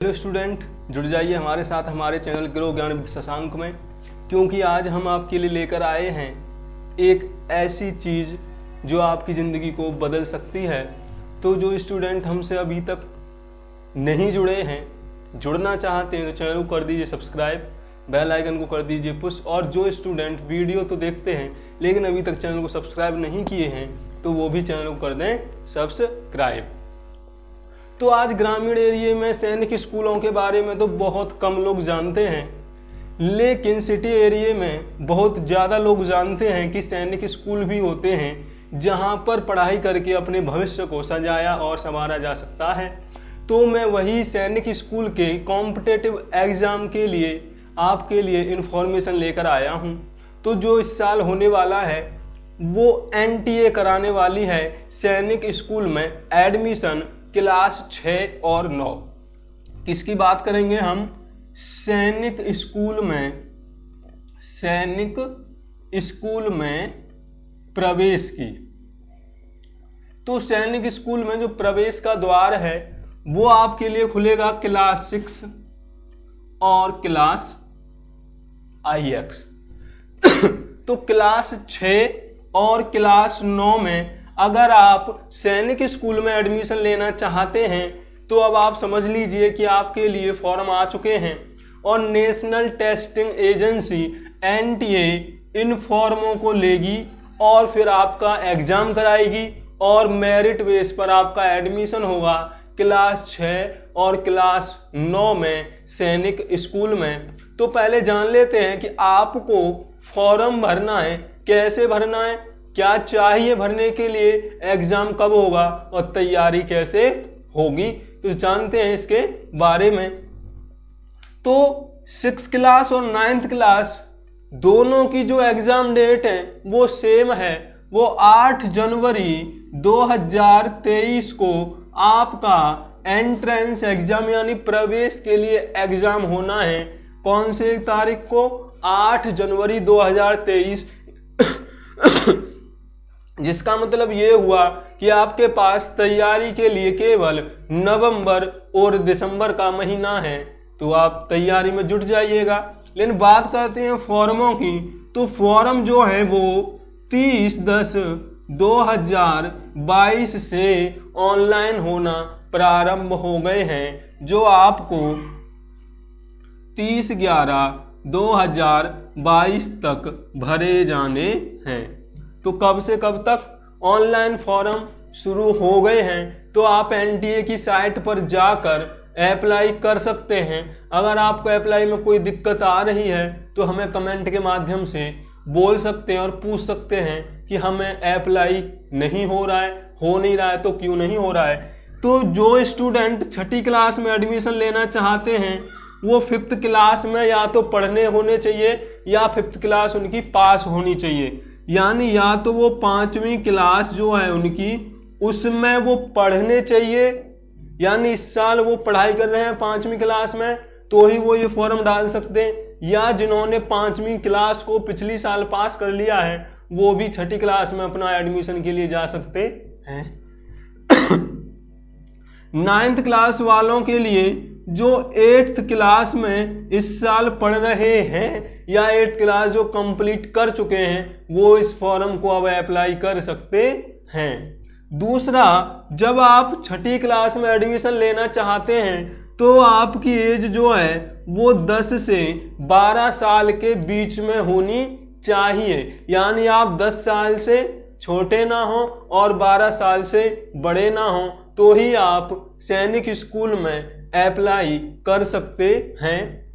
Hello student, जुड़ जाइए हमारे साथ हमारे चैनल ग्रो ज्ञान विद शशांक में, क्योंकि आज हम आपके लिए लेकर आए हैं एक ऐसी चीज़ जो आपकी ज़िंदगी को बदल सकती है। तो जो स्टूडेंट हमसे अभी तक नहीं जुड़े हैं, जुड़ना चाहते हैं तो चैनल को कर दीजिए सब्सक्राइब, बेल आइकन को कर दीजिए पुश। और जो स्टूडेंट वीडियो तो देखते हैं लेकिन अभी तक चैनल को सब्सक्राइब नहीं किए हैं तो वो भी चैनल को कर दें सब्सक्राइब। तो आज ग्रामीण एरिया में सैनिक स्कूलों के बारे में तो बहुत कम लोग जानते हैं, लेकिन सिटी एरिया में बहुत ज़्यादा लोग जानते हैं कि सैनिक स्कूल भी होते हैं जहां पर पढ़ाई करके अपने भविष्य को सजाया और संवारा जा सकता है। तो मैं वही सैनिक स्कूल के कॉम्पिटिटिव एग्ज़ाम के लिए आपके लिए इन्फॉर्मेशन लेकर आया हूं। तो जो इस साल होने वाला है वो NTA कराने वाली है सैनिक स्कूल में एडमिशन क्लास 6 और 9। किसकी बात करेंगे हम? सैनिक स्कूल में प्रवेश की। तो सैनिक स्कूल में जो प्रवेश का द्वार है वो आपके लिए खुलेगा क्लास 6 और क्लास IX। तो क्लास 6 और क्लास 9 में अगर आप सैनिक स्कूल में एडमिशन लेना चाहते हैं तो अब आप समझ लीजिए कि आपके लिए फॉर्म आ चुके हैं और नेशनल टेस्टिंग एजेंसी NTA इन फॉर्मों को लेगी और फिर आपका एग्जाम कराएगी और मेरिट बेस पर आपका एडमिशन होगा क्लास 6 और क्लास 9 में सैनिक स्कूल में। तो पहले जान लेते हैं कि आपको फॉर्म भरना है, कैसे भरना है, क्या चाहिए भरने के लिए, एग्जाम कब होगा और तैयारी कैसे होगी, तो जानते हैं इसके बारे में। तो 6th क्लास और 9th क्लास दोनों की जो एग्जाम डेट है वो सेम है, वो 8 जनवरी 2023 को आपका एंट्रेंस एग्जाम यानी प्रवेश के लिए एग्जाम होना है। कौन से तारीख को? 8 जनवरी 2023। जिसका मतलब ये हुआ कि आपके पास तैयारी के लिए केवल नवंबर और दिसंबर का महीना है, तो आप तैयारी में जुट जाइएगा। लेकिन बात करते हैं फॉर्मों की, तो फॉर्म जो है वो 30/10/2022 से ऑनलाइन होना प्रारंभ हो गए हैं, जो आपको 30/11/2022 तक भरे जाने हैं। तो कब से कब तक ऑनलाइन फॉर्म शुरू हो गए हैं, तो आप NTA की साइट पर जाकर अप्लाई कर सकते हैं। अगर आपको अप्लाई में कोई दिक्कत आ रही है तो हमें कमेंट के माध्यम से बोल सकते हैं और पूछ सकते हैं कि हमें अप्लाई नहीं हो रहा है, हो नहीं रहा है तो क्यों नहीं हो रहा है। तो जो स्टूडेंट 6ठी क्लास में एडमिशन लेना चाहते हैं वो 5th क्लास में या तो पढ़ने होने चाहिए या 5th क्लास उनकी पास होनी चाहिए, यानी या तो वो 5वीं क्लास जो है उनकी उसमें वो पढ़ने चाहिए, यानी इस साल वो पढ़ाई कर रहे हैं 5वीं क्लास में तो ही वो ये फॉर्म डाल सकते हैं, या जिन्होंने 5वीं क्लास को पिछली साल पास कर लिया है वो भी 6ठी क्लास में अपना एडमिशन के लिए जा सकते हैं। 9th क्लास वालों के लिए जो 8th क्लास में इस साल पढ़ रहे हैं या 8th क्लास जो कंप्लीट कर चुके हैं वो इस फॉर्म को अब अप्लाई कर सकते हैं। दूसरा, जब आप 6ठी क्लास में एडमिशन लेना चाहते हैं तो आपकी एज जो है वो 10 से 12 साल के बीच में होनी चाहिए, यानी आप 10 साल से छोटे ना हो और 12 साल से बड़े ना हो, तो ही आप सैनिक स्कूल में अप्लाई कर सकते हैं।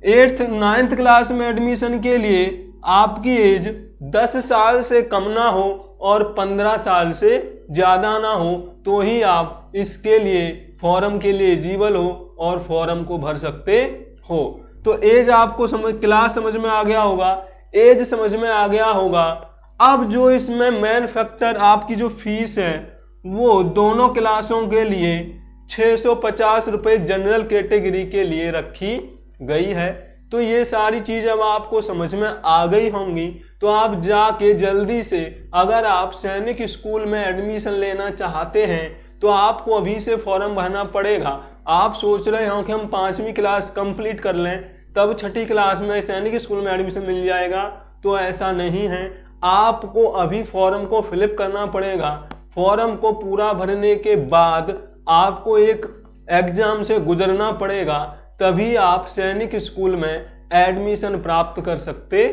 8th 9th क्लास में एडमिशन के लिए आपकी एज 10 साल से कम ना हो और 15 साल से ज़्यादा ना हो, तो ही आप इसके लिए फॉर्म के लिए एलिजिबल हो और फॉर्म को भर सकते हो। तो एज आपको क्लास समझ में आ गया होगा, एज समझ में आ गया होगा। अब जो इसमें मेन फैक्टर आपकी जो फीस है वो दोनों क्लासों के लिए 650 रुपये जनरल कैटेगरी के लिए रखी गई है। तो ये सारी चीज़ अब आपको समझ में आ गई होंगी, तो आप जाके जल्दी से, अगर आप सैनिक स्कूल में एडमिशन लेना चाहते हैं तो आपको अभी से फॉर्म भरना पड़ेगा। आप सोच रहे हो कि हम 5वीं क्लास कंप्लीट कर लें तब 6ठी क्लास में सैनिक स्कूल में एडमिशन मिल जाएगा, तो ऐसा नहीं है। आपको अभी फॉर्म को फिलअप करना पड़ेगा। फॉर्म को पूरा भरने के बाद आपको एक एग्जाम से गुजरना पड़ेगा, तभी आप सैनिक स्कूल में एडमिशन प्राप्त कर सकते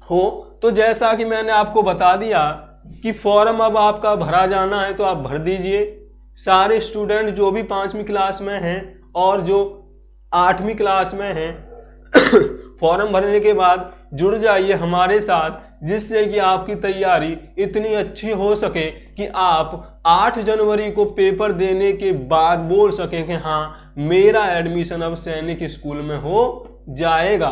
हो। तो जैसा कि मैंने आपको बता दिया कि फॉर्म अब आपका भरा जाना है, तो आप भर दीजिए। सारे स्टूडेंट जो भी 5वीं क्लास में हैं और जो 8वीं क्लास में हैं फॉर्म भरने के बाद जुड़ जाइए हमारे साथ, जिससे कि आपकी तैयारी इतनी अच्छी हो सके कि आप 8 जनवरी को पेपर देने के बाद बोल सकें कि हाँ मेरा एडमिशन अब सैनिक स्कूल में हो जाएगा।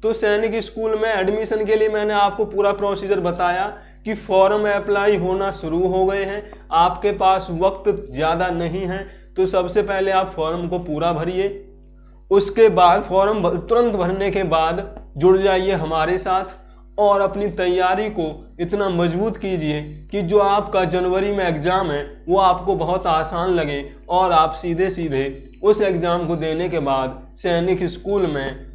तो सैनिक स्कूल में एडमिशन के लिए मैंने आपको पूरा प्रोसीजर बताया कि फॉर्म अप्लाई होना शुरू हो गए हैं, आपके पास वक्त ज़्यादा नहीं है। तो सबसे पहले आप फॉर्म को पूरा भरिए, उसके बाद फॉर्म तुरंत भरने के बाद जुड़ जाइए हमारे साथ और अपनी तैयारी को इतना मजबूत कीजिए कि जो आपका जनवरी में एग्ज़ाम है वो आपको बहुत आसान लगे और आप सीधे सीधे उस एग्ज़ाम को देने के बाद सैनिक स्कूल में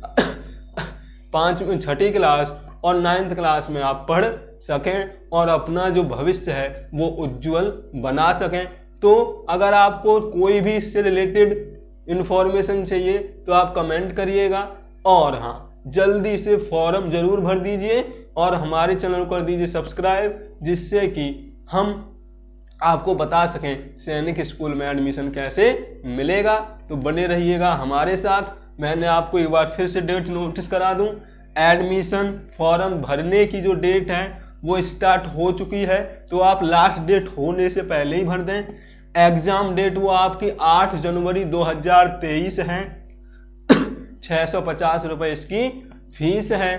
6ठी क्लास और 9th क्लास में आप पढ़ सकें और अपना जो भविष्य है वो उज्जवल बना सकें। तो अगर आपको कोई भी इससे रिलेटेड इंफॉर्मेशन चाहिए तो आप कमेंट करिएगा, और हाँ जल्दी से फॉर्म जरूर भर दीजिए और हमारे चैनल को कर दीजिए सब्सक्राइब, जिससे कि हम आपको बता सकें सैनिक स्कूल में एडमिशन कैसे मिलेगा। तो बने रहिएगा हमारे साथ। मैंने आपको एक बार फिर से डेट नोटिस करा दूं, एडमिशन फॉर्म भरने की जो डेट है वो स्टार्ट हो चुकी है, तो आप लास्ट डेट होने से पहले ही भर दें। एग्ज़ाम डेट वो आपकी 8 जनवरी 2023 है। 650 रुपये इसकी फीस है।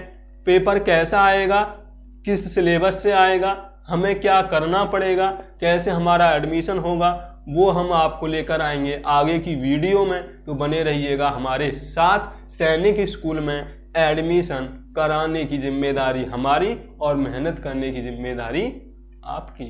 पेपर कैसा आएगा, किस सिलेबस से आएगा, हमें क्या करना पड़ेगा, कैसे हमारा एडमिशन होगा, वो हम आपको लेकर आएंगे आगे की वीडियो में। तो बने रहिएगा हमारे साथ। सैनिक स्कूल में एडमिशन कराने की जिम्मेदारी हमारी और मेहनत करने की जिम्मेदारी आपकी।